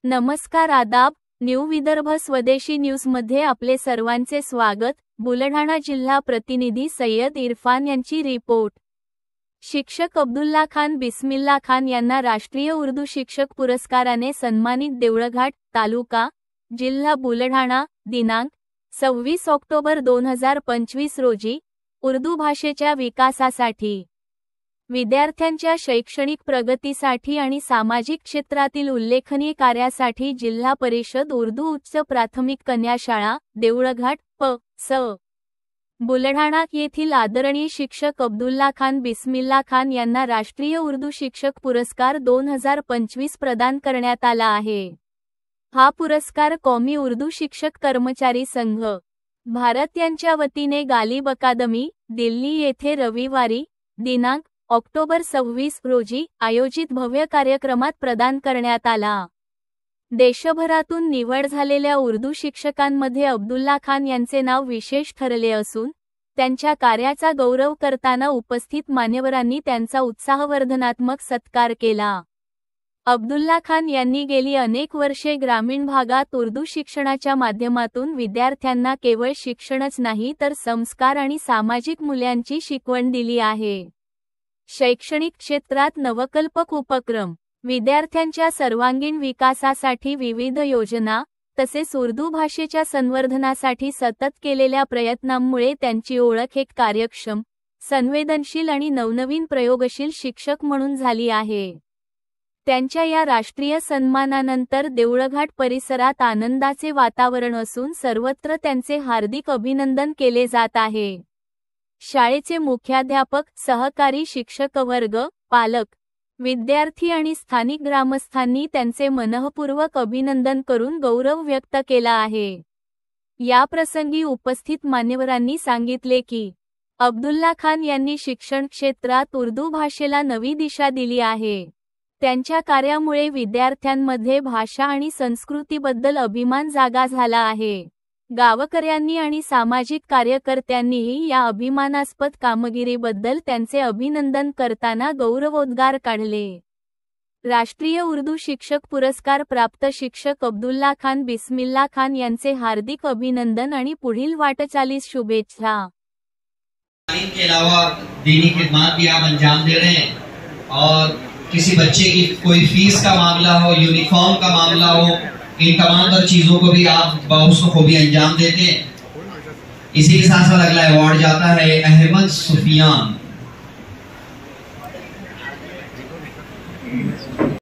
नमस्कार आदाब, न्यू विदर्भ स्वदेशी न्यूजमध्ये आपले सर्वांचे स्वागत। बुलढाणा जिल्हा प्रतिनिधी सय्यद इरफान यांची रिपोर्ट। शिक्षक अब्दुल्ला खान बिस्मिल्ला खान यांना राष्ट्रीय उर्दू शिक्षक पुरस्काराने सन्मानित। देवळघाट तालुका जिल्हा बुलढाणा दिनांक 26 ऑक्टोबर 2025 रोजी उर्दू भाषेच्या विकासासाठी, विद्यार्थ्यांच्या शैक्षणिक प्रगतीसाठी आणि सामाजिक क्षेत्रातील उल्लेखनीय कार्यासाठी जिल्हा परिषद उर्दू उच्च प्राथमिक कन्या शाळा देवळघाट प.स. बुलढाणा येथील आदरणीय शिक्षक अब्दुल्ला खान बिस्मिल्ला खान यांना राष्ट्रीय उर्दू शिक्षक पुरस्कार 2025 प्रदान करण्यात आला आहे। हा पुरस्कार कौमी उर्दू शिक्षक कर्मचारी संघ भारत यांच्या वतीने गालिब अकादमी दिल्ली येथे रविवारी दिनांक ऑक्टोबर 26 रोजी आयोजित भव्य कार्यक्रमात प्रदान करण्यात आला। देशभरातून निवड झालेल्या उर्दू शिक्षकांमध्ये अब्दुल्ला खान यांचे नाव विशेष ठरले असून त्यांच्या कार्याचा गौरव करताना उपस्थित मान्यवरांनी त्यांचा उत्साहवर्धनात्मक सत्कार केला। अब्दुल्ला खान यांनी गेली अनेक वर्षे ग्रामीण भागात उर्दू शिक्षणाच्या माध्यमातून विद्यार्थ्यांना केवळ शिक्षणच नाही तर संस्कार आणि सामाजिक मूल्यांची शिकवण दिली आहे। शैक्षणिक क्षेत्रात नवकल्पक उपक्रम, विद्यार्थ्यांच्या सर्वांगीण विकासासाठी विविध योजना तसेच उर्दू भाषेच्या संवर्धनासाठी सतत केलेल्या प्रयत्नांमुळे त्यांची ओळख एक कार्यक्षम, संवेदनशील आणि नवनवीन प्रयोगशील शिक्षक म्हणून झाली आहे। त्यांच्या या राष्ट्रीय सन्मानानंतर देवळघाट परिसरात आनंदाचे वातावरण असून सर्वत्र त्यांचे हार्दिक अभिनंदन केले जात आहे। शाळेचे मुख्याध्यापक, सहकारी शिक्षकवर्ग, पालक, विद्यार्थी आणि स्थानिक ग्रामस्थांनी त्यांचे मनःपूर्वक अभिनंदन करून गौरव व्यक्त केला आहे। या प्रसंगी उपस्थित मान्यवरांनी सांगितले की अब्दुल्ला खान यांनी शिक्षण क्षेत्रात उर्दू भाषेला नवी दिशा दिली आहे। त्यांच्या कार्यामुळे विद्यार्थ्यांमध्ये भाषा आणि संस्कृतीबद्दल अभिमान जागा झाला आहे। गावकऱ्यांनी आणि सामाजिक कार्यकर्त्यांनीही या अभिमानास्पद कामगिरीबद्दल त्यांचे अभिनंदन करताना गौरवोद्गार काढले। राष्ट्रीय उर्दू शिक्षक पुरस्कार प्राप्त शिक्षक अब्दुल्ला खान बिस्मिल्ला खान यांचे हार्दिक अभिनंदन आणि पुढील वाटचालीस शुभेच्छा। के अलावा दीनी खिदमत भी आप अंजाम दे रहे हैं और किसी बच्चे की कोई फीस का मामला हो, यूनिफॉर्म का मामला हो, इन तमाम तर चीजों को भी आप बखूबी अंजाम देते हैं। इसी के साथ साथ अगला अवार्ड जाता है अहमद सुफियान।